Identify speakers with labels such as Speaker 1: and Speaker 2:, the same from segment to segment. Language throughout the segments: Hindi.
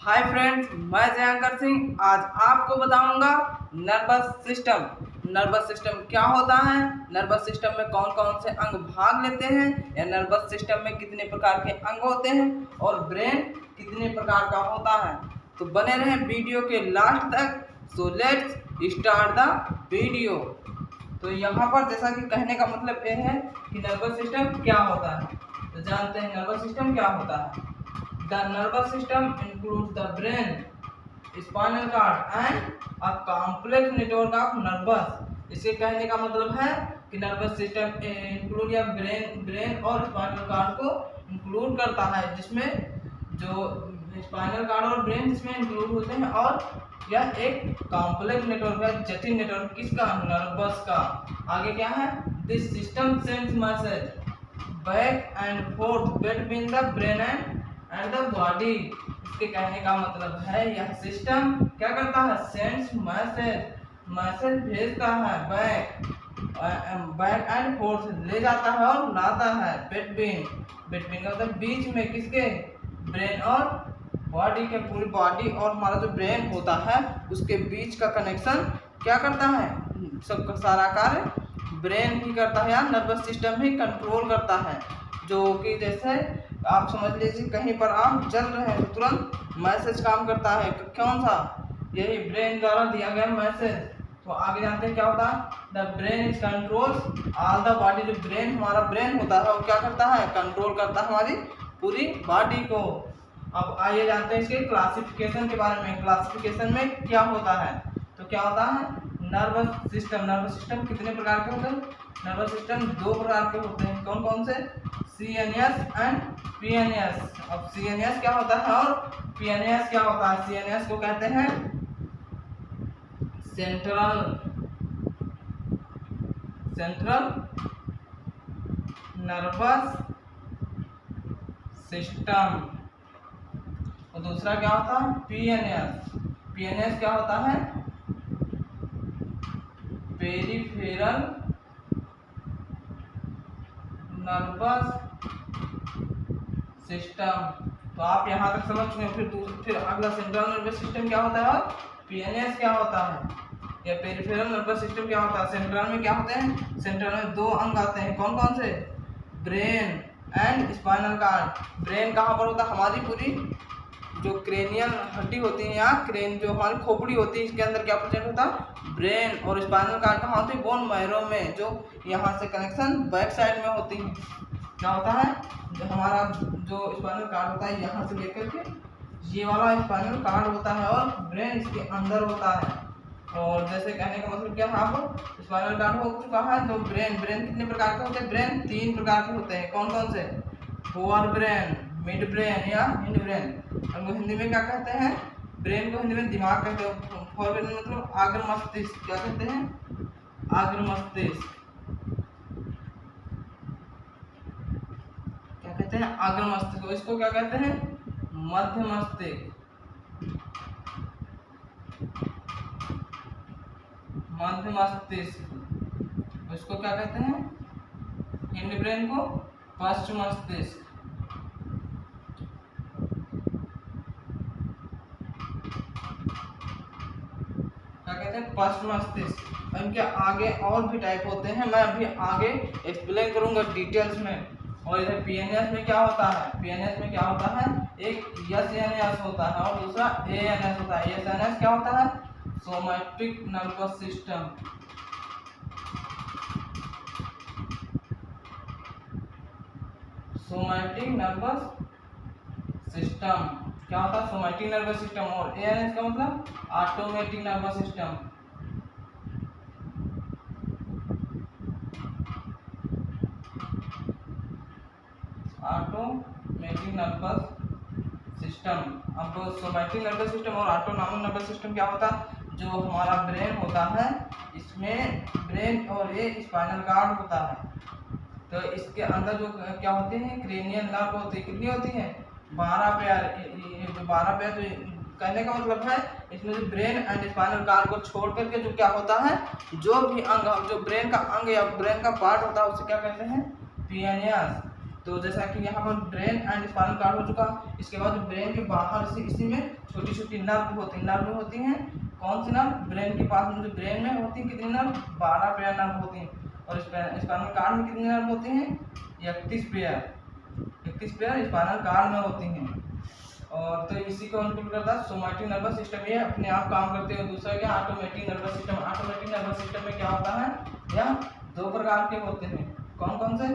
Speaker 1: हाय फ्रेंड्स, मैं जयंकर सिंह आज आपको बताऊंगा नर्वस सिस्टम। नर्वस सिस्टम क्या होता है, नर्वस सिस्टम में कौन कौन से अंग भाग लेते हैं, या नर्वस सिस्टम में कितने प्रकार के अंग होते हैं और ब्रेन कितने प्रकार का होता है। तो बने रहें वीडियो के लास्ट तक। So let's start the video. तो यहाँ पर जैसा कि कहने का मतलब यह है कि नर्वस सिस्टम क्या होता है, तो जानते हैं नर्वस सिस्टम क्या होता है। The nervous system includes the brain, spinal cord and a complex network of nerves। इसके कहने का मतलब है कि नर्वस सिस्टम इंक्लूड या ब्रेन और स्पाइनल कार्ड को इंक्लूड करता है, जिसमें जो स्पाइनल कार्ड और ब्रेन जिसमें इंक्लूड होते हैं, और यह एक कॉम्प्लेक्स नेटवर्क है, जटिल नेटवर्क किसका, नर्वस का। आगे क्या है, this system sends message back and fourth between the brain and the body. इसके कहने का मतलब है यह सिस्टम क्या करता है, सेंड्स मैसेज भेजता है, बैक एंड फोर्थ ले जाता है और लाता है, बिटवीन का मतलब बीच में, किसके, ब्रेन और बॉडी के। पूरी बॉडी और हमारा जो ब्रेन होता है उसके बीच का कनेक्शन क्या करता है, सबका सारा कार्य ब्रेन ही करता है या नर्वस सिस्टम ही कंट्रोल करता है। जो कि जैसे आप समझ लीजिए कहीं पर आप जल रहे हैं तो तुरंत मैसेज काम करता है, कौन सा, यही ब्रेन द्वारा दिया गया मैसेज। तो आगे जानते हैं क्या होता है, the brain is controls all the body. जो ब्रेन हमारा ब्रेन होता है वो क्या करता है, कंट्रोल करता है हमारी पूरी बॉडी को। अब आइए जानते हैं इसके क्लासिफिकेशन के बारे में। क्लासिफिकेशन में क्या होता है, तो क्या होता है, नर्वस सिस्टम कितने प्रकार के होते हैं, नर्वस सिस्टम दो प्रकार के होते हैं, कौन कौन से, CNS एंड PNS। अब CNS क्या होता है और PNS क्या होता है। CNS को कहते हैं सेंट्रल नर्वस सिस्टम, और दूसरा क्या होता है, PNS क्या होता है, पेरिफेरल नर्वस सिस्टम। तो आप यहाँ तक समझ चुके। फिर अगला सेंट्रल नर्वस सिस्टम क्या होता है और PNS क्या होता है, या पेरिफेरल नर्वस सिस्टम क्या होता है। सेंट्रल में क्या होते हैं, सेंट्रल में दो अंग आते हैं, कौन कौन से, brain and spinal cord. Brain कहाँ पर होता है, हमारी पूरी जो क्रेनियल हड्डी होती है, या क्रेन जो हमारी खोपड़ी होती है, इसके अंदर क्या प्रेजेंट होता है, ब्रेन। और स्पाइनल कार्ड कहाँ होती है, बोन मैरो में, जो यहाँ से कनेक्शन बैक साइड में होती है। क्या होता है, जो हमारा जो स्पाइनल कार्ड होता है यहाँ से लेकर के ये वाला स्पाइनल कार्ड होता है, और ब्रेन इसके अंदर होता है। और जैसे कहने का मतलब क्या है, आप स्पाइनल कार्ड हो चुका है, तो ब्रेन कितने प्रकार के होते हैं, ब्रेन 3 प्रकार के होते हैं, कौन कौन से, फोर ब्रेन, मिड ब्रेन या हिंड ब्रेन। हमको हिंदी में क्या कहते हैं, ब्रेन को हिंदी में दिमाग कहते हैं। फोर ब्रेन मतलब आग्र मस्तिष्क, क्या कहते हैं, आग्र मस्तिष्क, क्या कहते हैं, आग्र मस्तिष्क। इसको क्या कहते हैं, मध्य मस्तिष्क, इसको क्या कहते हैं, हिंड ब्रेन को पश्च मस्तिष्क। क्या कहते हैं, पश्च मस्तिष्क। इनके आगे और भी टाइप होते हैं, मैं अभी आगे एक्सप्लेन करूंगा डिटेल्स में। और इधर PNS में क्या होता है, PNS में क्या होता है, एक SNS होता है और दूसरा ANS होता है। SNS क्या होता है, somatic nervous system. Somatic nervous system क्या होता है, सोमैटिक नर्वस सिस्टम। और ANS का मतलब automatic nervous system. Automatic nervous system. अब सोमैटिक नर्वस सिस्टम और ऑटोनॉमिक नर्वस सिस्टम क्या होता है, जो हमारा ब्रेन होता है इसमें ब्रेन और ये स्पाइनल कार्ड होता है। तो इसके अंदर जो क्या होते हैं, क्रेनियल नर्व होती है, कितनी होती है, 12 पेयर। ये जो 12 पेयर, जो कहने का मतलब है इसमें जो ब्रेन एंड स्पाइनल कार्ड को छोड़ करके जो क्या होता है, जो भी अंग, जो ब्रेन का अंग या ब्रेन का पार्ट होता है उसे क्या कहते हैं, PNS। तो जैसा कि यहाँ पर ब्रेन एंड स्पाइनल कार्ड हो चुका। इसके बाद ब्रेन के बाहर से इसी में छोटी छोटी नर्व होती हैं। कौन सी नर्व? ब्रेन के पास में जो ब्रेन में होती है कितनी नर्व? 12 पेयर नर्व होती हैं। और स्पाइनल कार्ड में कितनी नर्व होती हैं? 31 पेयर स्पाइनल कार्ड में होती हैं। और तो इसी को इंक्लूड करता है सोमैटिक नर्वस सिस्टम। ये अपने आप काम करते हैं। दूसरा क्या? Automatic nervous system. Automatic nervous system में क्या होता है? यह 2 प्रकार के होते हैं। कौन कौन से?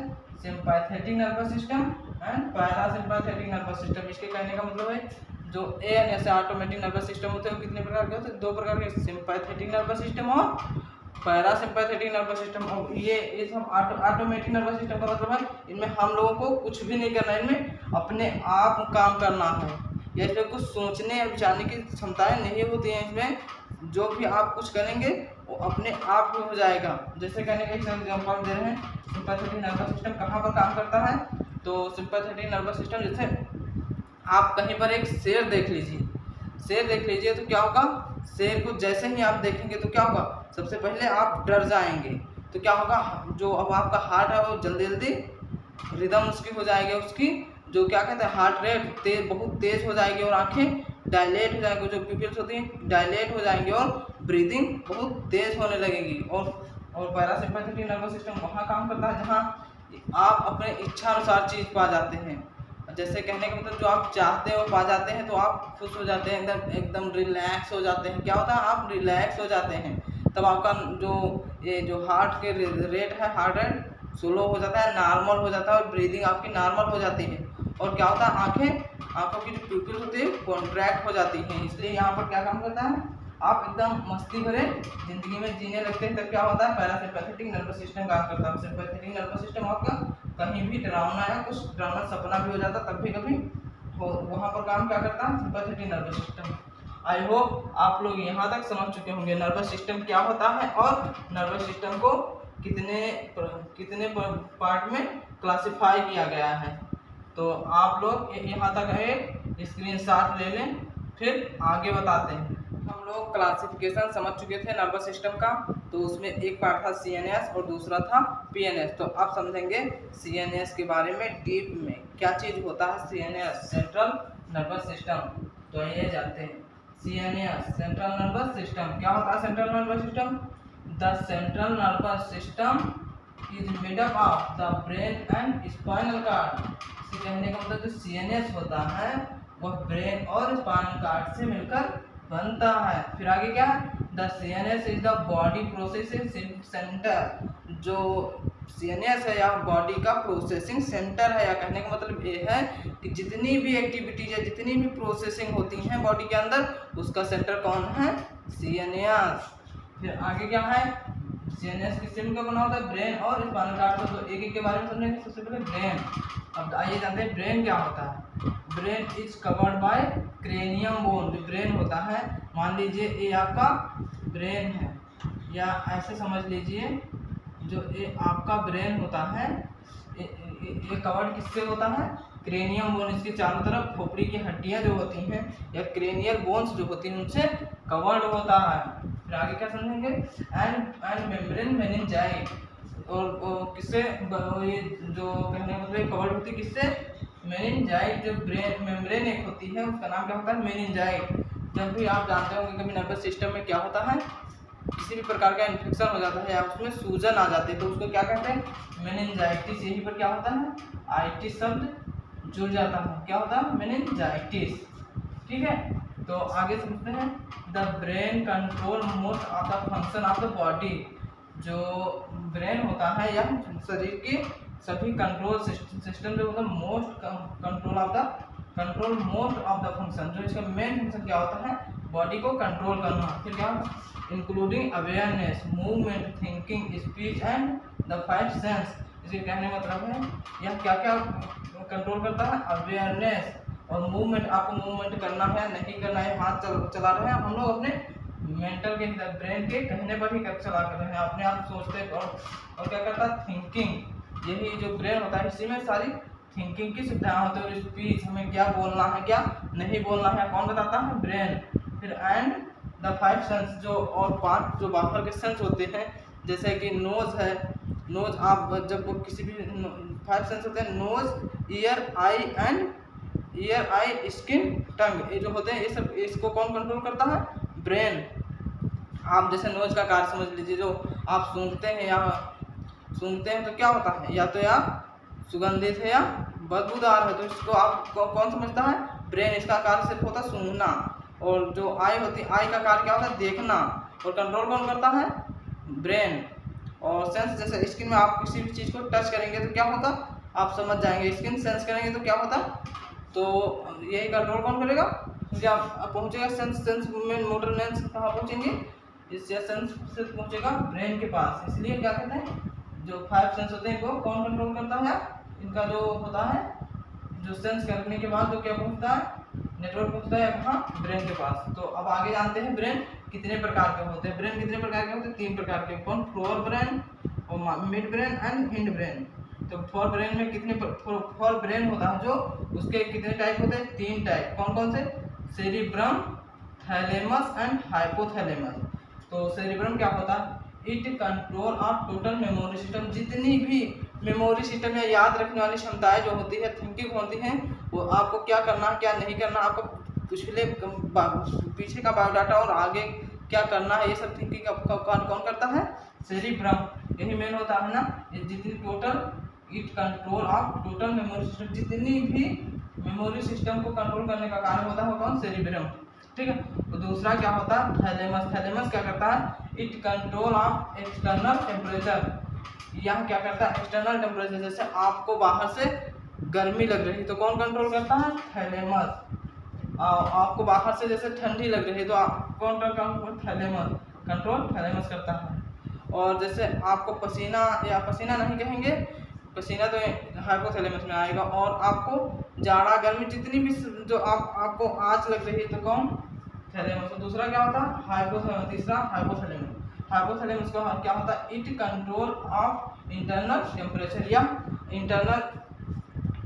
Speaker 1: Sympathetic nervous system and parasympathetic nervous system. इसके कहने का मतलब है जो एएनएस ऑटोमेटिक नर्वस सिस्टम होते हैं वो कितने प्रकार के होते हैं? 2 प्रकार के, सिंपैथेटिक नर्वस सिस्टम और पैरासिम्पैथेटिक नर्वस सिस्टम। और ये सब ऑटोमेटिक नर्वस सिस्टम का मतलब है इनमें हम लोगों को कुछ भी नहीं करना है, इनमें अपने आप काम करना है। या इसमें कुछ सोचने या विचारने की क्षमताएं नहीं होती हैं। इसमें जो भी आप कुछ करेंगे वो अपने आप ही हो जाएगा। जैसे कहने का एग्जाम्पल दे रहे हैं, सिंपैथेटिक नर्वस सिस्टम कहाँ पर काम करता है? तो सिंपैथेटिक नर्वस सिस्टम, जैसे आप कहीं पर एक शेर देख लीजिए तो क्या होगा? शेर को जैसे ही आप देखेंगे तो क्या होगा? सबसे पहले आप डर जाएंगे। तो क्या होगा? जो अब आपका हार्ट है वो जल्दी जल्दी रिदम उसकी हो जाएगी, उसकी जो क्या कहते हैं हार्ट रेट बहुत तेज हो जाएगी और आंखें डायलेट हो जाएंगी, जो प्यूपिल्स होती हैं डायलेट हो जाएंगी और ब्रीदिंग बहुत तेज होने लगेगी। और पैरासिम्पैथेटिक नर्वस सिस्टम वहाँ काम करता है जहाँ आप अपने इच्छा अनुसार चीज़ पा जाते हैं। जैसे कहने का मतलब जो आप चाहते हो पा जाते हैं तो आप खुश हो जाते हैं, एकदम रिलैक्स हो जाते हैं। क्या होता है? आप रिलैक्स हो जाते हैं। तब आपका जो हार्ट के रेट है, हार्ट रेट स्लो हो जाता है, नॉर्मल हो जाता है और ब्रीदिंग आपकी नॉर्मल हो जाती है। और क्या होता है? आंखों की जो प्यूपिल्स होती है कॉन्ट्रैक्ट हो जाती हैं। इसलिए यहाँ पर क्या काम करता है? आप एकदम मस्ती भरे जिंदगी में जीने लगते हैं। तब क्या होता है? पैरासिम्पैथेटिक नर्वस सिस्टम काम करता है। सिंपैथेटिक नर्वस सिस्टम आपका कहीं भी डरावना या कुछ डरावना सपना भी हो जाता तब भी कभी वहाँ पर काम क्या करता है? Sympathetic nervous system. I hope आप लोग यहाँ तक समझ चुके होंगे नर्वस सिस्टम क्या होता है और नर्वस सिस्टम को कितने पार्ट में क्लासिफाई किया गया है। तो आप लोग यहाँ तक एक स्क्रीनशॉट ले लें, फिर आगे बताते हैं। हम लोग क्लासिफिकेशन समझ चुके थे नर्वस सिस्टम का। तो उसमें एक पार्ट था सीएनएस और दूसरा था पीएनएस। तो आप समझेंगे सीएनएस के बारे में डीप में क्या चीज़ होता है। CNS central nervous system. तो ये जानते हैं सीएनएस सेंट्रल नर्वस सिस्टम क्या होता है। Central nervous system, the central nervous system is made up of the brain and spinal cord. इसे कहने का मतलब जो सीएनएस होता है वह ब्रेन और स्पाइनल कार्ड से मिलकर बनता है। फिर आगे क्या है? The CNS is the body processing centre. जो सीएनएस है या बॉडी का प्रोसेसिंग सेंटर है, या कहने का मतलब ये है कि जितनी भी एक्टिविटीज है, जितनी भी प्रोसेसिंग होती हैं बॉडी के अंदर, उसका सेंटर कौन है? सीएनएस। फिर आगे क्या है? सीएनएस किससे मिलकर बना होता है? ब्रेन और स्पाइनल कार्ड से। तो एक एक के बारे में समझेंगे। सबसे पहले ब्रेन। अब आइए जानते हैं ब्रेन क्या होता है। Brain is covered by cranium bone. जो ब्रेन होता है, मान लीजिए ये आपका ब्रेन है, या ऐसे समझ लीजिए जो ये आपका ब्रेन होता है ये कवर्ड किससे होता है? Cranium bone. इसके चारों तरफ खोपड़ी की हड्डियां जो होती हैं या क्रेनियल बोन्स जो होती हैं उनसे कवर्ड होता है। फिर आगे क्या समझेंगे? एंड मेम्ब्रेन मेनिंजाइट। और किससे ये जो कहने का मतलब कवर्ड होती है किससे? मेनिंजाइट। जो ब्रेन मेम्ब्रेन एक होती है उसका नाम क्या होता है? मेनिंजाइट। जब भी आप जानते होंगे कभी नर्वस सिस्टम में क्या होता है, किसी भी प्रकार का इन्फेक्शन हो जाता है या उसमें सूजन आ जाती है तो उसको क्या कहते हैं? मेनिंजाइटिस। यहीं पर क्या होता है? आइटिस शब्द जुड़ जाता है। क्या होता है? मेनिंजाइटिस। ठीक है, तो आगे समझते हैं। The brain control most of the function of the body. जो ब्रेन होता है या शरीर के सभी कंट्रोल सिस्टम जो मतलब मोस्ट ऑफ द फंक्शन, जो इसका मेन फंक्शन क्या होता है? बॉडी को कंट्रोल करना। फिर क्या? Including awareness, movement, thinking, speech and the 5 sense. इसके कहने का मतलब है यह क्या क्या कंट्रोल करता है? अवेयरनेस और मूवमेंट। आपको मूवमेंट करना है नहीं करना है, हाथ चला रहे हैं हम लोग अपने मेंटल के ब्रेन के कहने पर ही चला कर रहे हैं, अपने आप सोचते। और क्या करता है? थिंकिंग। यही जो ब्रेन होता है इसी में सारी थिंकिंग की सुविधाएं होती है। और स्पीच, हमें क्या बोलना है क्या नहीं बोलना है कौन बताता है? ब्रेन। फिर एंड द 5 सेंस, जो और 5 जो बाहर के सेंस होते हैं, जैसे कि नोज है। नोज आप जब किसी भी 5 सेंस होते हैं नोज, ईयर, आई, स्किन, टंग। ये जो होते हैं ये सब, इसको कौन कंट्रोल करता है? ब्रेन। आप जैसे नोज का कार्य समझ लीजिए, जो आप सूंघते हैं तो क्या होता है, या तो या सुगंधित है या बदबूदार है, तो इसको आप कौन समझता है? ब्रेन। इसका कार्य सिर्फ होता है सूंघना। और जो आई होती है, आई का कार्य क्या होता है? देखना। और कंट्रोल कौन करता है? ब्रेन। और सेंस, जैसे स्किन में आप किसी भी चीज़ को टच करेंगे तो क्या होता, आप समझ जाएंगे। स्किन सेंस करेंगे तो क्या होता, तो यही कंट्रोल कौन करेगा? जब पहुंचेगा सेंस में मोटर लेंस कहाँ पहुंचेंगे? इससे सेंस से पहुंचेगा ब्रेन के पास। इसलिए क्या कहते हैं, जो 5 सेंस होते हैं इनको कौन कंट्रोल करता है? इनका जो होता है, जो सेंस करने के बाद जो क्या पहुंचता है, नेटवर्क पहुंचता है कहाँ? ब्रेन के पास। तो अब आगे जानते हैं ब्रेन कितने प्रकार के होते हैं। ब्रेन कितने प्रकार के होते हैं? 3 प्रकार के। कौन? फोर ब्रेन और mid brain and hind brain. तो फोर ब्रेन में कितने फोर ब्रेन होता है, जो उसके कितने टाइप होते हैं? 3 टाइप। कौन कौन से? Cerebrum, thalamus and hypothalamus. तो सेरिब्रम क्या होता है? It control of total memory system. जितनी भी मेमोरी सिस्टम या याद रखने वाली क्षमताएं जो होती है, थिंकिंग होती हैं, वो आपको क्या करना है क्या नहीं करना, आपको पिछले पीछे का बायोडाटा और आगे क्या करना है, ये सब थिंकिंग का कौन करता है? सेरिब्रम। यही मेन होता है ना, ये जितनी total, it control of total memory system, जितनी भी मेमोरी सिस्टम को कंट्रोल करने का कार्य होता है कौन? सेरिब्रम। ठीक है। तो दूसरा क्या होता है? थैलेमस। थैलेमस क्या करता है? It control of external temperature. यह क्या करता है? एक्सटर्नल टेम्परेचर, जैसे आपको बाहर से गर्मी लग रही तो कौन कंट्रोल करता है? थैलेमस। आपको बाहर से जैसे ठंडी लग रही है तो कौन कंट्रोल? थैलेमस। कंट्रोल थैलेमस करता है। और जैसे आपको पसीना, या पसीना नहीं कहेंगे, पसीना तो हाइपोथैलेमस में आएगा। और आपको जाड़ा गर्मी जितनी भी जो आपको आँच लग रही है तो कौन? थैलेमस। और दूसरा क्या होता है? हाइपोथैलेमस। तीसरा हाइपोथैलेमस। हाइपोथैलेमस का क्या होता है? It control of internal temperature, या इंटरनल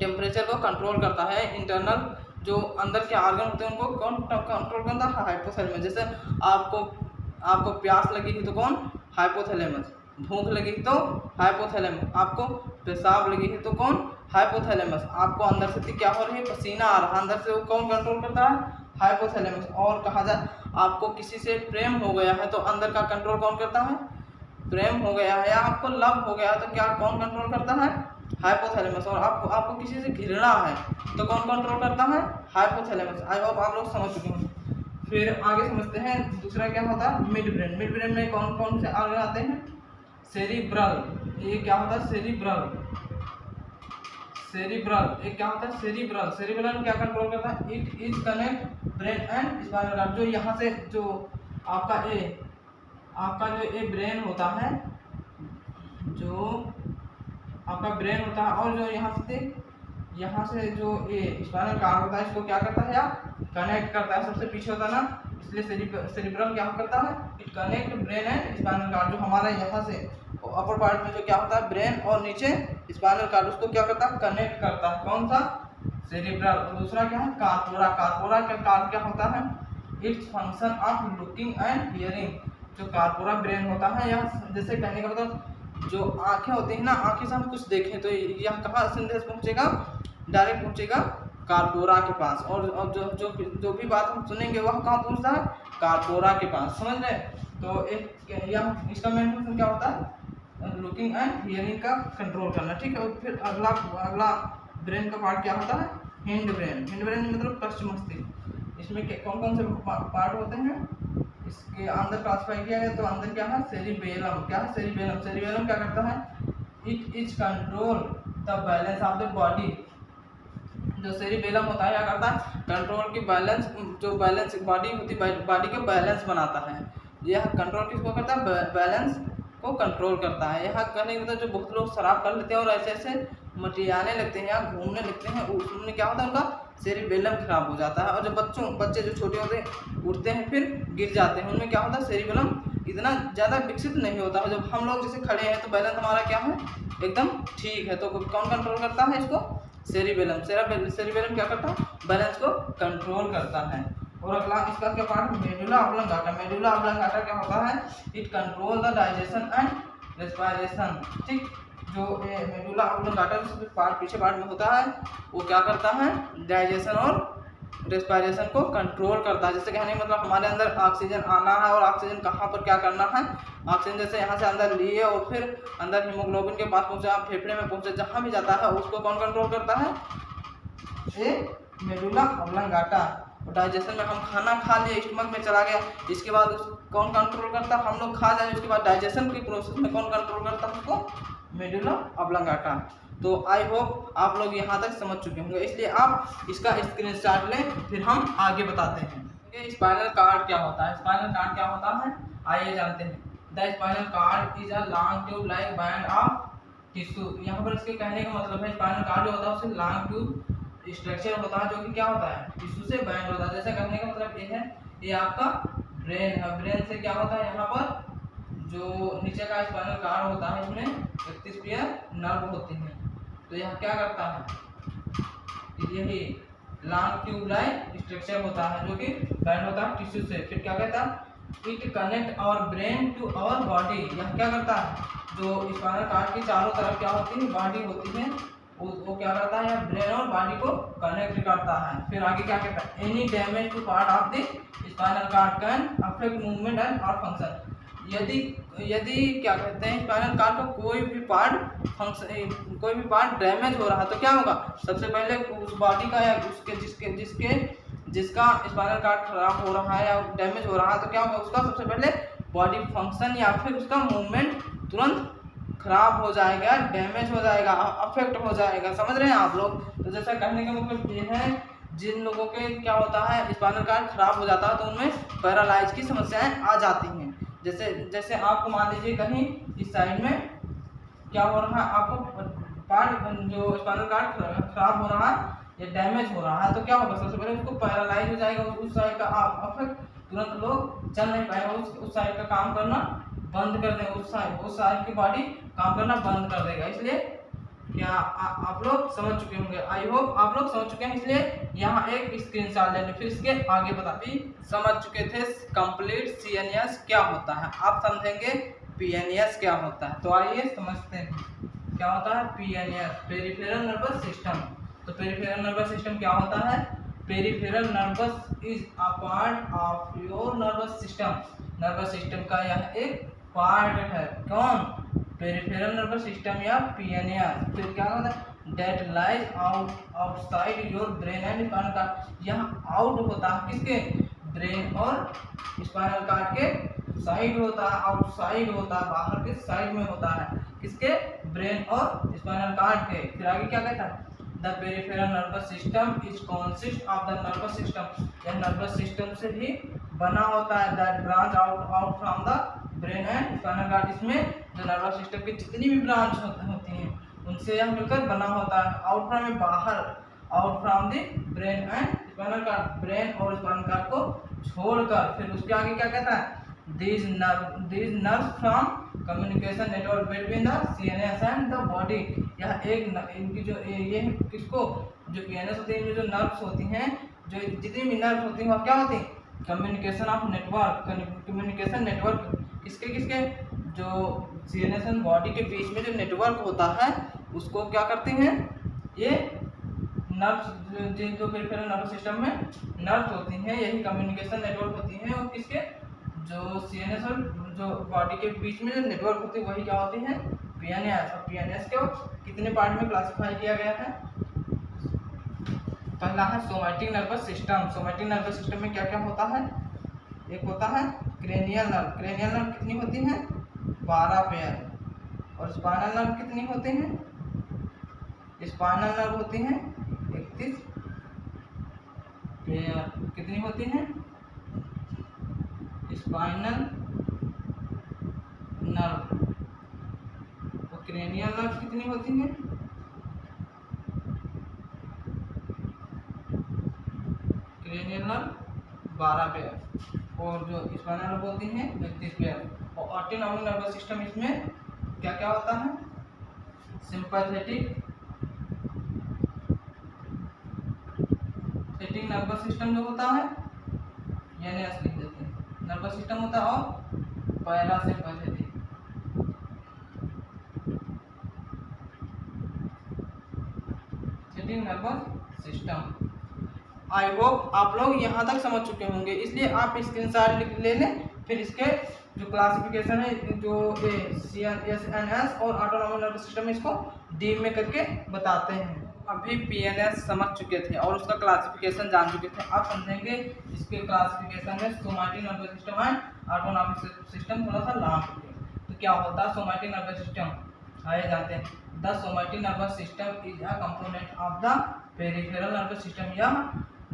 Speaker 1: टेम्परेचर को कंट्रोल करता है। इंटरनल जो अंदर के ऑर्गन होते हैं उनको कौन कंट्रोल करता है? हाइपोथैलेमस। जैसे आपको प्यास लगी है तो कौन? हाइपोथैलेमस। भूख लगी तो हाइपोथैलेमस। आपको पेशाब लगी है तो कौन? हाइपोथैलेमस। आपको अंदर से क्या हो रही है? पसीना आ रहा है, अंदर से वो कौन कंट्रोल करता है? हाइपोथैलेमस। और कहा जाए आपको किसी से प्रेम हो गया है तो अंदर का कंट्रोल कौन करता है? प्रेम हो गया है, या आपको लव हो गया तो क्या कौन कंट्रोल करता है? हाइपोथैलेमस। और आपको किसी से घृणा है तो कौन कंट्रोल करता है? हाइपोथैलेमस। आई होप आप लोग समझ चुके हैं। फिर आगे समझते हैं दूसरा क्या होता है? Mid brain. मिड ब्रेन में कौन कौन से ऑर्गन आते हैं? सेरिब्रल। ये क्या होता है? सेरिब्रल। एक क्या होता है? सेरिब्रल। सेरिब्रल क्या कंट्रोल करता है? It is connect brain and spinal cord. जो यहाँ से जो आपका जो ब्रेन होता है, जो आपका ब्रेन होता है, और जो यहाँ से जो ये स्पाइनल कॉर्ड होता है, इसको क्या करता है? या कनेक्ट करता है। सबसे पीछे होता है ना, इसलिए सेरिब्रल क्या करता है? It connect brain and spinal cord. जो हमारा यहाँ से अपर पार्ट में जो क्या होता है? ब्रेन, और नीचे स्पाइनल कॉर्ड, उसको क्या करता है? कनेक्ट करता है। कौन सा? सेरिब्रल। और दूसरा क्या है? कार्पोरा। कार्पोरा का कार्य क्या होता है? Its function of looking and hearing. जो कार्पोरा ब्रेन होता है, या जैसे कहने का मतलब जो आंखें होती हैं ना, आंखें से हम कुछ देखें तो यह कहाँ संदेश पहुँचेगा? डायरेक्ट पहुँचेगा कार्पोरा के पास। और जो भी बात हम सुनेंगे वह कहाँ पहुँचता है? कार्पोरा के पास। समझ रहे? तो इसका मेन फंक्शन क्या होता है? लुकिंग एंड हियरिंग का कंट्रोल करना। ठीक है। और फिर अगला ब्रेन का पार्ट क्या होता है? Hind brain. हिंड ब्रेन मतलब पश्च मस्तिष्क। इसमें कौन कौन से पार्ट होते हैं? इसके अंदर क्लासिफाई किया गया तो अंदर क्या है? सेरिबेलम। क्या है? सेरिबेलम। सेरिबेलम क्या करता है? It is control the balance of the body. जो सेरिबेलम होता है क्या करता है? कंट्रोल की बैलेंस, जो बैलेंस बॉडी होती है, बॉडी के बैलेंस बनाता है। यह कंट्रोल किसको करता है? बैलेंस को कंट्रोल करता है। यहाँ कहने का मतलब जो बहुत लोग शराब कर लेते हैं और ऐसे मटियाने लगते हैं या घूमने लगते हैं, उनमें क्या होता है? उनका सेरिबेलम खराब हो जाता है। और जो बच्चे जो छोटे होते हैं उठते हैं फिर गिर जाते हैं, उनमें क्या होता है? सेरिबेलम इतना ज़्यादा विकसित नहीं होता है। जब हम लोग जैसे खड़े हैं तो बैलेंस हमारा क्या है? एकदम ठीक है। तो कौन कंट्रोल करता है इसको? सेरिबेलम। सेरिबेलम क्या करता है? बैलेंस को कंट्रोल करता है। और अगला इसका क्या part? Medulla oblongata. Medulla oblongata क्या होता है? It control the digestion and respiration. ठीक। जो मेडुला ऑब्लोंगाटा सबसे पार्ट पीछे पार्ट में होता है, वो क्या करता है, डाइजेशन और रेस्पिरेशन को कंट्रोल करता है। जैसे कहने मतलब हमारे अंदर ऑक्सीजन आना है और ऑक्सीजन कहाँ पर क्या करना है, ऑक्सीजन जैसे यहाँ से अंदर लिए और फिर अंदर हीमोग्लोबिन के पास पहुँचा, फेफड़े में पहुँचे, जहाँ भी जाता है उसको कौन कंट्रोल करता है, ये मेडुला ऑब्लोंगाटा। डाइजेशन में हम खाना खा लिए, स्टमक में चला गया, इसके बाद कौन कंट्रोल करता है, हम लोग खा जाए उसके बाद डाइजेशन की प्रोसेस में कौन कंट्रोल करता है उसको, मेडुला ऑब्लोंगाटा। तो आई होप आप लोग यहाँ तक समझ चुके होंगे, इसलिए आप इसका स्क्रीनशॉट लें, फिर हम आगे बताते हैं। स्पाइनल कार्ड क्या होता है, स्पाइनल कार्ड क्या होता है आइए जानते हैं। The spinal card is a long tube like band of tissue. यहाँ पर इसके कहने का मतलब है स्पाइनल कार्ड जो होता है उससे लॉन्ग ट्यूब स्ट्रक्चर होता है, जो कि क्या होता है, टिश्यू से बैंड होता है। जैसे कहने का मतलब ये है, ये आपका ब्रेन है, ब्रेन से क्या होता है, यहाँ पर जो नीचे का स्पाइनल कार्ड होता है इसमें 31 पेयर नर्व होते हैं। तो यह क्या करता है, यही लॉन्ग ट्यूब लाइक स्ट्रक्चर होता है जो कि बैंड होता है टिश्यू से। फिर क्या कहता है, it connect our brain to our body. यह क्या करता है, जो स्पाइनल कार्ड की चारों तरफ क्या होती है, बॉडी होती है, वो क्या करता है, यह ब्रेन और बॉडी को कनेक्ट करता है। फिर आगे क्या कहता है, any damage to part of the spinal cord can affect movement and और फंक्शन। यदि क्या कहते हैं, स्पाइनल कार्ड का कोई भी पार्ट डैमेज हो रहा है तो क्या होगा, सबसे पहले उस बॉडी का या जिसका स्पाइनल कार्ड खराब हो रहा है या डैमेज हो रहा है तो क्या होगा, उसका सबसे पहले बॉडी फंक्शन या फिर उसका मूवमेंट तुरंत खराब हो जाएगा, डैमेज हो जाएगा, अफेक्ट हो जाएगा। समझ रहे हैं आप लोग। तो जैसा कहने का मतलब ये है, जिन लोगों के क्या होता है स्पाइनल कार्ड खराब हो जाता है तो उनमें पैरालाइज की समस्याएं आ जाती हैं। जैसे आपको मान लीजिए कहीं इस साइड में क्या हो रहा है, आपको पार्ट जो स्पाइनल कार्ड खराब हो रहा है या डैमेज हो रहा है तो क्या होगा, सबसे पहले उसको पैरालाइज हो जाएगा, उस साइड का अफेक्ट तुरंत लोग चल नहीं पाएगा, उस साइड का काम करना बंद कर देगा, उस साइड की बॉडी काम करना बंद कर देगा। इसलिए क्या आप लोग समझ चुके होंगे, आई होप आप लोग समझ चुके हैं। इसलिए यहाँ एक स्क्रीनशॉट ले लें, फिर इसके आगे बताते समझ चुके थे कंप्लीट सीएनएस क्या होता है, आप समझेंगे पीएनएस क्या होता है। तो आइए समझते हैं क्या होता है पीएनएस, पेरिफेरल नर्वस सिस्टम। तो पेरिफेरल नर्वस सिस्टम क्या होता है, peripheral nervous is a part of your nervous system. Nervous system का यह एक पार्ट है, कौन, पेरिफेरल नर्वस सिस्टम या पीएनएस। फिर क्या होता है, that lies outside your brain and spinal cord. यह आउट होता है किसके, ब्रेन और स्पाइनल कार्ड के साइड होता है, आउटसाइड होता है, बाहर के साइड में होता है, किसके, ब्रेन और स्पाइनल कार्ड के। फिर आगे क्या कहता है, the peripheral nervous system is consist of the nervous system. यह नर्वस सिस्टम से ही बना होता है, that branch out from the brain and spinal cord. इसमें जो नर्वस सिस्टम की जितनी भी ब्रांच होती हैं उनसे यह मिलकर बना होता है, आउट फ्रॉम में बाहर, out from the brain and spinal cord, brain और स्पाइनल कार्ड को छोड़कर। फिर उसके आगे क्या कहता है, these nerves from communication network between the CNS and the body। यह एक इनकी जो ये किसको, जो PNS होती है, जो नर्व्स होती हैं, जो जितनी भी नर्व्स होती हैं वो क्या होती हैं, communication of network, communication network किसके किसके, जो CNS एंड बॉडी के बीच में जो नेटवर्क होता है उसको क्या करते हैं, ये नर्व्स, जो पेरिफेरल नर्वस सिस्टम में नर्व्स होती हैं, यही कम्युनिकेशन नेटवर्क होती हैं, और किसके, जो सीएनएस और जो बॉडी के बीच में जो नेटवर्क होती है वही क्या होती है, पीएनएस। और पीएनएस को कितने पार्ट में क्लासिफाई किया गया है, पहला है somatic nervous system. Somatic nervous system में क्या क्या होता है, एक होता है क्रेनियल नर्व। क्रेनियल नर्व कितनी होती हैं, 12 पेयर। और स्पाइनल नर्व कितनी होते हैं, स्पाइनल नर्व होती हैं 31 पेयर। कितनी होती हैं, स्पाइनल नर्व। और क्रेनियल नर्व कितनी होती हैं, क्रेनियल नर्व 12 पेयर। और जो स्पाइनल नर्व होती हैं 31 पेयर। और ऑटोनॉमिक नर्वस सिस्टम, इसमें क्या क्या होता है, सिंपैथेटिक नर्वस सिस्टम जो होता है, यानी लिख देते हैं, नर्वस सिस्टम होता है, और पैरासिम्पैथेटिक सिस्टम। आई होप आप लोग यहाँ तक समझ चुके होंगे, इसलिए आप स्क्रीनशॉट ले लें। फिर इसके जो क्लासिफिकेशन है, जो CNS और ऑटोनॉमिक नर्वस सिस्टम, इसको डी में करके बताते हैं। अभी PNS समझ चुके थे और उसका क्लासिफिकेशन जान चुके थे, आप समझेंगे इसके क्लासिफिकेशन में somatic nervous system and autonomic system थोड़ा सा लाभ। तो क्या होता है सोमैटिक नर्वस सिस्टम, आइए जानते हैं। The somatic nervous system is a component of the peripheral nervous system. या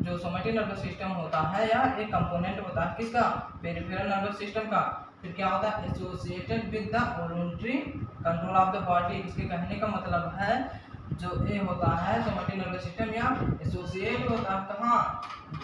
Speaker 1: जो सोमैटिक नर्वस सिस्टम होता है यह एक कंपोनेंट होता है किसका, पेरिफेरल नर्वस सिस्टम का। फिर क्या होता है, associated with the voluntary control of the body. इसके कहने का मतलब है जो ये होता है सोमैटिक नर्वस सिस्टम या एसोसिएट होता है कहाँ,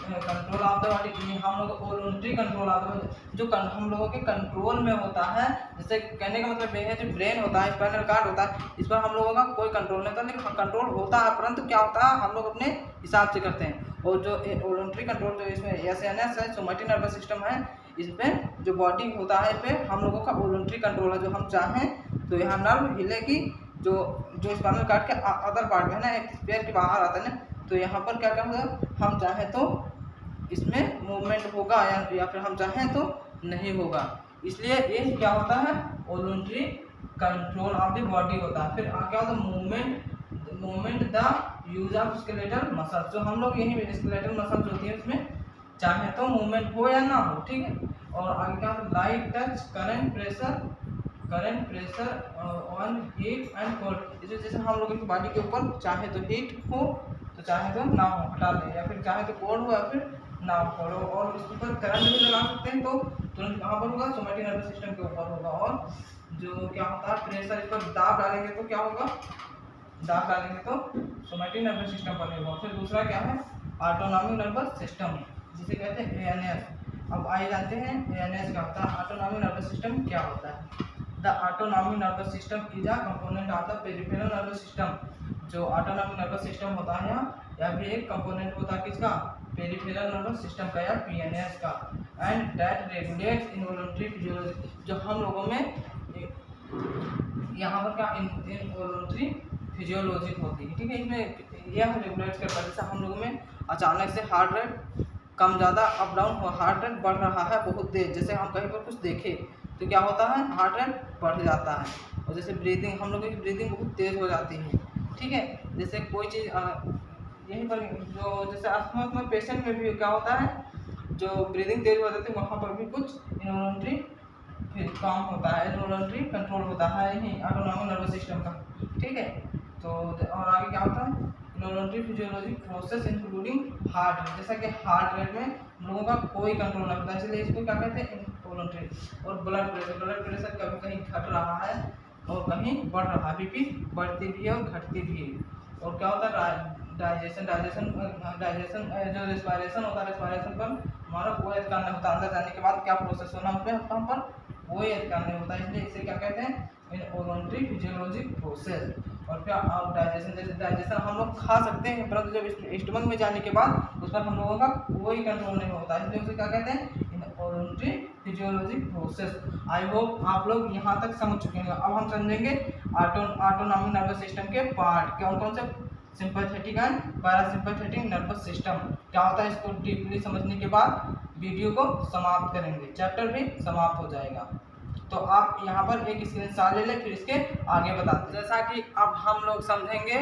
Speaker 1: कंट्रोल ऑफ द बॉडी। हम लोग voluntary control of the body जो हम लोगों के कंट्रोल में होता है। जैसे कहने का मतलब ये है जो ब्रेन होता है, स्पाइनल कॉर्ड होता है, इस पर हम लोगों का कोई कंट्रोल नहीं होता, लेकिन कंट्रोल होता है, परंतु क्या होता है हम लोग अपने हिसाब से करते हैं। और जो वॉलंटरी कंट्रोल जो इसमें SNS है, सोमैटिक नर्वस सिस्टम है, इसमें जो बॉडी होता है इस पर हम लोगों का वॉलंटरी कंट्रोल है। जो हम चाहें तो यहाँ नर्व हिलेगी, जो स्पाइनल कॉर्ड के अदर पार्ट में है ना, एक स्पेयर के बाहर आता है ना, तो यहाँ पर क्या होगा, हम चाहें तो इसमें मूवमेंट होगा या फिर हम चाहें तो नहीं होगा। इसलिए ये क्या होता है, voluntary control of the body होता है। फिर क्या होता है, movement the use of skeletal muscles. जो हम लोग यही स्केलेटल मसल्स होती है उसमें चाहे तो मूवमेंट हो या ना हो, ठीक है। और आगे क्या होता है, light touch current pressure on heat and cold. जैसे हम लोग की बॉडी के ऊपर चाहे तो हीट हो तो चाहे तो ना हो, हटा दें, या फिर चाहे तो कोल्ड हो या फिर ना हो। और इसके ऊपर करंट भी लगा सकते हैं, तो तुरंत कहाँ पर होगा, सोमैटिक नर्वस सिस्टम के ऊपर होगा। और जो क्या होता है, प्रेशर, इस पर दाब डालेंगे तो क्या होगा, दाब डालेंगे तो सोमैटिक नर्वस सिस्टम पर होगा। फिर दूसरा क्या है, ऑटोनॉमिक नर्वस सिस्टम, जिसे कहते हैं ANS। अब आइए जानते हैं ANS क्या होता है, ऑटोनॉमिक नर्वस सिस्टम क्या होता है। The autonomic nervous system is a component of the peripheral nervous system. जो ऑटोनॉमिक नर्वस सिस्टम होता है यह भी एक कंपोनेंट होता है किसका, पेरिफेरल नर्वस सिस्टम का या PNS का। And that regulates involuntary physiology. जो हम लोगों में यहाँ पर क्या इनवॉलंटरी फिजियोलॉजी होती है, ठीक है। इसमें यह रेगुलेट करता है, जैसे हम लोगों में अचानक से हार्ट रेट कम ज़्यादा अप डाउन हो, हार्ट रेट बढ़ रहा है बहुत तेज, जैसे हम कहीं पर कुछ देखें तो क्या होता है, हार्ट रेट बढ़ जाता है। और जैसे ब्रीदिंग, हम लोगों की ब्रीदिंग बहुत तेज़ हो जाती है, ठीक है। जैसे कोई चीज़ यहीं पर जो जैसे अस्थमा पेशेंट में भी क्या होता है, जो ब्रीदिंग तेज हो जाती है वहाँ पर भी कुछ इनवॉलंटरी फिर काम होता है, इनवॉलंटरी कंट्रोल होता है यही ऑटोनॉमिक नर्वस सिस्टम का, ठीक है। तो और आगे क्या होता है, involuntary physiologic process including heart rate. जैसा कि हार्ट रेट में हम लोगों का कोई कंट्रोल नहीं होता, इसलिए इसको क्या कहते हैं, इनवॉलंटरी। और ब्लड प्रेशर कभी कहीं घट रहा है और कहीं बढ़ रहा है, BP बढ़ती भी है और घटती भी है। और क्या होता है, डाइजेशन जो रेस्पिरेशन होता है, रेस्पिरेशन पर हमारा कोई अधिकार नहीं होता, अंदर जाने के बाद क्या प्रोसेस होना उसमें हम पर कोई अधिकार नहीं होता, इसलिए इसे क्या कहते हैं, इनवॉलंटरी फिजियोलॉजिक प्रोसेस। और क्या डाइजेशन, जैसे डाइजेशन हम लोग खा सकते हैं, परंतु जब स्टमक में जाने के बाद उस पर हम लोगों का कोई कंट्रोल नहीं होता, इसलिए उसे क्या कहते हैं, involuntary physiologic process. I hope आप लोग यहाँ तक समझ चुके हैं। अब हम समझेंगे ऑटोनॉमिक नर्वस सिस्टम के पार्ट, कौन कौन से, sympathetic and parasympathetic nervous system क्या होता है। इसको डीपली समझने के बाद वीडियो को समाप्त करेंगे, चैप्टर भी समाप्त हो जाएगा। तो आप यहाँ पर एक स्क्रीनशॉट ले लें, फिर इसके आगे बताते हैं। जैसा कि अब हम लोग समझेंगे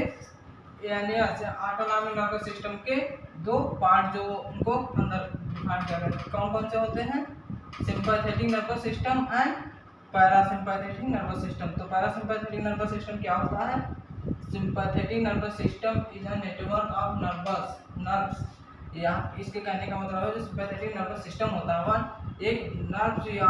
Speaker 1: यानी ऑटोनॉमिक नर्वस सिस्टम के दो पार्ट जो उनको अंदर डिफाइन किया गया है, कौन कौन से होते हैं, sympathetic nervous system and parasympathetic nervous system. तो पैरासिम्पैथेटिक नर्वस सिस्टम क्या होता है, sympathetic nervous system is a network of nerves. या इसके कहने का मतलब है जो सिंपैथेटिक नर्वस सिस्टम होता है वह एक नर्व्स या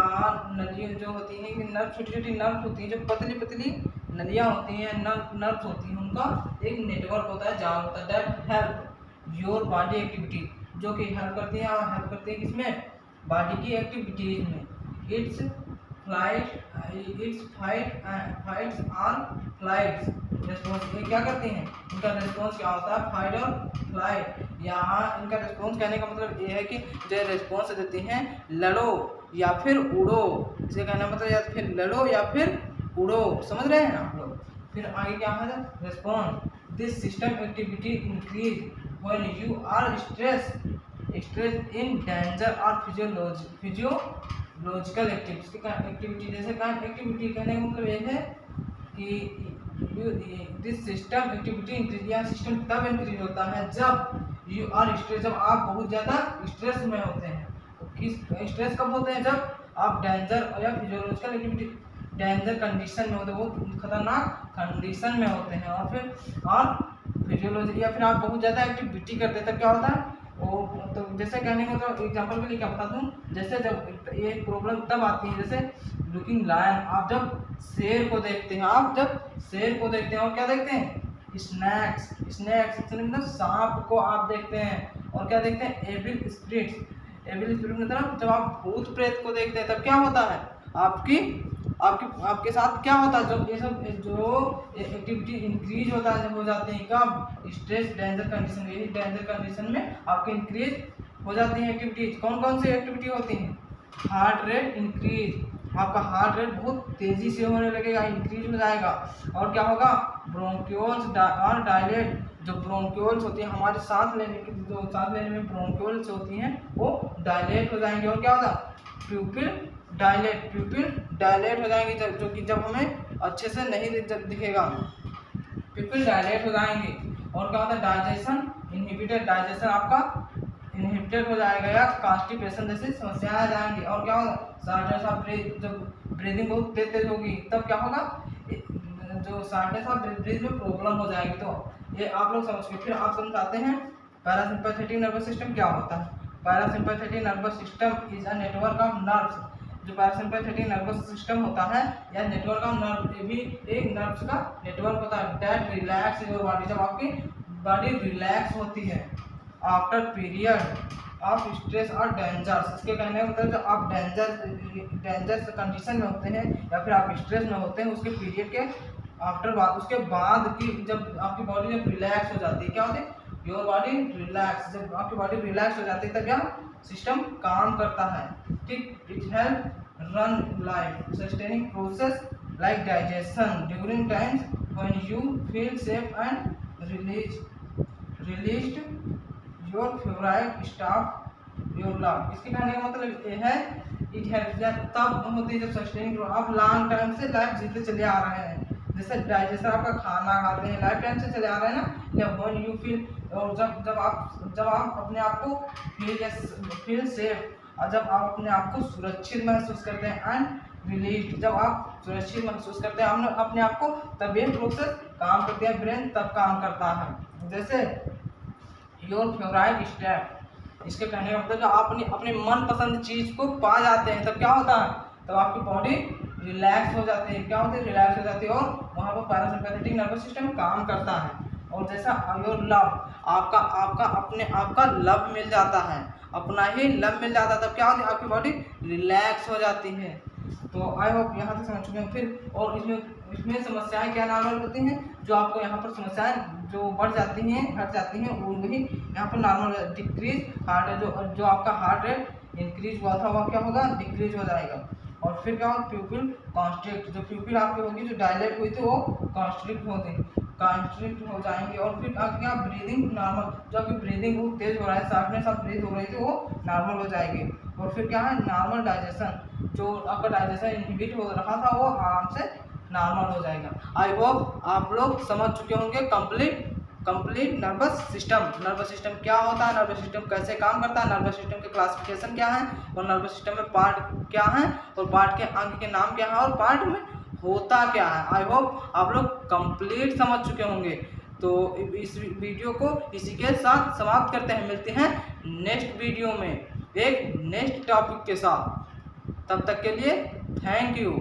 Speaker 1: नलियाँ जो होती हैं, नर्व छोटी छोटी नर्व्स होती हैं, जो पतली पतली नलियाँ होती हैं, नर्व्स होती हैं, उनका एक नेटवर्क होता है, जाल होता है, that help your body activity, जो कि हेल्प करती है, और हेल्प करती है किसमें, बॉडी की एक्टिविटीज में। इट्स फाइट्स और फ्लाइट्स रिस्पॉन्स, ये क्या करती हैं, इनका रिस्पॉन्स क्या होता है, फाइट और फ्लाइट। यहाँ इनका रिस्पॉन्स कहने का मतलब ये है कि जो रिस्पॉन्स देती हैं, लड़ो या फिर उड़ो, इसका कहना मतलब या फिर लड़ो या फिर उड़ो, समझ रहे हैं आप लोग। फिर आगे क्या है, response this system activity increase when you are stress in danger और फिजियोलॉजिकल एक्टिविटी। जैसे एक्टिविटी कहने का मतलब ये है कि दिस सिस्टम एक्टिविटी इंक्रीज, या सिस्टम तब इंक्रीज होता है जब यू आर स्ट्रेस, जब आप बहुत ज़्यादा स्ट्रेस में होते हैं। किस स्ट्रेस कब होते हैं? जब आप डेंजर या फिजियोलॉजिकल एक्टिविटी डेंजर कंडीशन में होते हैं, बहुत खतरनाक कंडीशन में होते हैं, और फिर आप फिजियोलॉजी या फिर आप बहुत ज़्यादा एक्टिविटी करते हैं, तब क्या होता है? वो तो जैसे कहने को तो एग्जांपल के लिए क्या बता दूं, जैसे जब ये प्रॉब्लम तब आती है, जैसे लुकिंग लायन, आप जब शेर को देखते हैं, और क्या देखते हैं? स्नैक्स मतलब सांप को आप देखते हैं, और क्या देखते हैं? एविल स्पिरिट मतलब जब आप भूत प्रेत को देखते हैं, तब क्या होता है? आपके साथ क्या होता है? जब ये सब जो एक्टिविटी इंक्रीज होता है, जब हो जाते हैं कब? स्ट्रेस डेंजर कंडीशन, यही डेंजर कंडीशन में आपके इंक्रीज हो जाती है एक्टिविटीज। कौन कौन सी एक्टिविटी होती हैं? हार्ट रेट इंक्रीज, आपका हार्ट रेट बहुत तेजी से होने लगेगा, इंक्रीज हो जाएगा। और क्या होगा? ब्रोंक्यूल्स और डायलेट, जो ब्रोंक्यूल्स होती हैं हमारे सांस लेने में ब्रोंक्यूल्स होती हैं, वो डायलेट हो जाएंगे। और क्या होगा? प्यूपिल डायलेट हो जाएंगे, जो कि जब हमें अच्छे से नहीं दिखेगा, प्यूपिल डायलेट हो जाएंगे। और क्या होता है? डाइजेशन इनहिबिटेड, डाइजेशन आपका इनहिबिटेड हो जाएगा, या कॉन्स्टिपेशन जैसी समस्याएं आ जाएंगी। और क्या होगा? शार्टनेस ऑफ ब्रीथ, जब ब्रीदिंग बहुत तेज होगी, तब क्या होगा? जो शार्टनेस ऑफ ब्रीथ में प्रॉब्लम हो जाएगी। तो ये आप लोग समझ के फिर आप समझाते हैं पैरासिम्पैथेटिक नर्वस सिस्टम क्या होता है। Parasympathetic nervous system is a network of nerves. जो पैरासिम्पैथेटिक नर्वस सिस्टम होता है या नेटवर्क ऑफ नर्व, ये भी एक नर्व्स का नेटवर्क होता है। दैट रिलैक्स योर बॉडी, जब आपकी बॉडी रिलैक्स होती है आफ्टर पीरियड ऑफ स्ट्रेस और डेंजर्स। इसके कहने का मतलब जब आप डेंजर कंडीशन में होते हैं या फिर आप स्ट्रेस में होते हैं, उसके पीरियड के उसके बाद की जब आपकी बॉडी जब रिलैक्स हो जाती है, क्या होती है? योर बॉडी रिलैक्स, जब आपकी बॉडी रिलैक्स हो जाती है तब यह सिस्टम काम करता है। ठीक, it help run life sustaining process like digestion during times when you feel safe and released your favourite staff your love. इसके कहने का मतलब ये है इट हेल्प तब होती है जब सस्टेनिंग, आप लॉन्ग टाइम से लाइफ जीते चले आ रहे हैं। जैसे डाइजेशन आपका खाना खाते हैं, लाइफ टाइम से चले आ रहे हैं ना, या व्हेन यू फील, और जब आप अपने आप को फील सेफ, और जब आप अपने आप को सुरक्षित महसूस करते हैं, एंड रिलीज, जब आप सुरक्षित महसूस करते हैं अपने आप को, तब ये प्रोसेस काम करती है, ब्रेन तब काम करता है। जैसे योर फेवरेट स्टेप, इसके कहने का मतलब आप अपने मनपसंद चीज़ को पा जाते हैं, तब क्या होता है? तब आपकी बॉडी रिलैक्स हो जाती है। क्या होती है? रिलैक्स हो जाती है, और वहाँ पर पैरासिम्पैथेटिक नर्वस सिस्टम काम करता है। और जैसा योर लव, आपका अपने आप का लव मिल जाता है, अपना ही लव मिल जाता है, तब क्या होती है? आपकी बॉडी रिलैक्स हो जाती है। तो आई होप यहाँ तक समझ चुके हैं। फिर और इसमें समस्याएं क्या नॉर्मल होती हैं, जो आपको यहाँ पर समस्याएं जो बढ़ जाती हैं, हट जाती हैं, वो वही यहाँ पर नॉर्मल डिक्रीज हार्ट, जो आपका हार्ट रेट इंक्रीज हुआ था वह क्या होगा? डिक्रीज हो जाएगा। और फिर क्या होगा? प्यूपिल कॉन्स्ट्रिक्ट, जो प्यूपिल आपकी होगी जो डायलेट हुई थी वो कॉन्स्ट्रिक्ट हो जाएंगे। और फिर क्या? ब्रीदिंग नॉर्मल, जो आपकी ब्रीदिंग बहुत तेज हो रहा है, शार्पनेस ऑफ ब्रीथ हो रही थी, वो नॉर्मल हो जाएगी। और फिर क्या है? नॉर्मल डाइजेशन, जो आपका डाइजेशन इनहिबिट हो रहा था वो आराम से नॉर्मल हो जाएगा। आई होप आप लोग समझ चुके होंगे कंप्लीट नर्वस सिस्टम क्या होता है, नर्वस सिस्टम कैसे काम करता है, नर्वस सिस्टम के क्लासिफिकेशन क्या है, और नर्वस सिस्टम में पार्ट क्या है, और पार्ट के अंग के नाम क्या है, और पार्ट में होता क्या है। आई होप आप लोग कंप्लीट समझ चुके होंगे। तो इस वीडियो को इसी के साथ समाप्त करते हैं, मिलते हैं नेक्स्ट वीडियो में एक नेक्स्ट टॉपिक के साथ। तब तक के लिए थैंक यू।